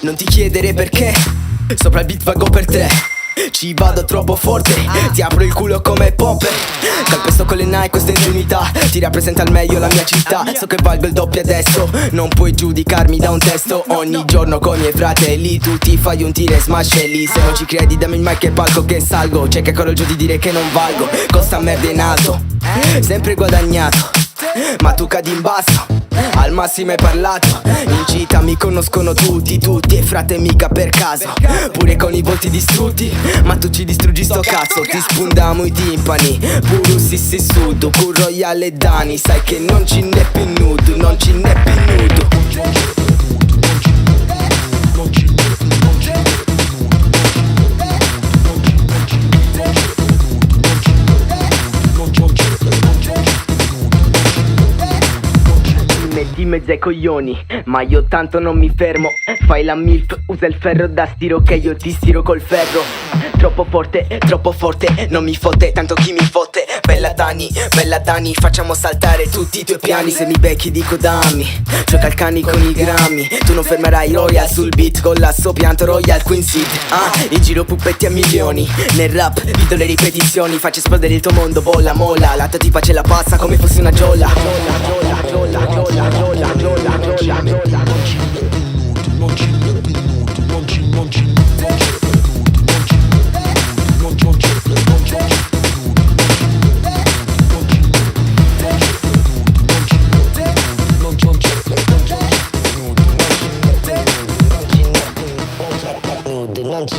Non ti chiedere perché, sopra il beat vago per te. Ci vado troppo forte, ti apro il culo come Popper. Calpesto con le Nike questa ingenuità, ti rappresenta al meglio la mia città. So che valgo il doppio adesso, non puoi giudicarmi da un testo. Ogni giorno con i miei fratelli, tu ti fai un tiro e smascelli. Se non ci credi dammi il mic e palco che salgo. C'è che coraggio di dire che non valgo, costa merda in alto, sempre guadagnato, ma tu cadi in basso. Al massimo hai parlato, in città mi conoscono tutti, tutti, e frate mica per caso. Pure con i volti distrutti, ma tu ci distruggi sto cazzo. Ti sfondamo i timpani, puro sissi sudo, con Royal e Dani. Sai che non ci n'è più nudo, non ci n'è più nudo. Di mezzo ai coglioni, ma io tanto non mi fermo. Fai la milf, usa il ferro da stiro che io ti stiro col ferro. Troppo forte, non mi fotte, tanto chi mi fotte. Bella Dani, facciamo saltare tutti i tuoi piani. Se mi becchi dico dammi, gioca al cani con i grammi. Tu non fermerai Royal sul beat, con l'asso pianto Royal Queen Seed. In giro puppetti a milioni, nel rap vedo le ripetizioni. Faccio esplodere il tuo mondo, bolla, molla. La tua tipa ce la passa come fosse una giolla. Non ci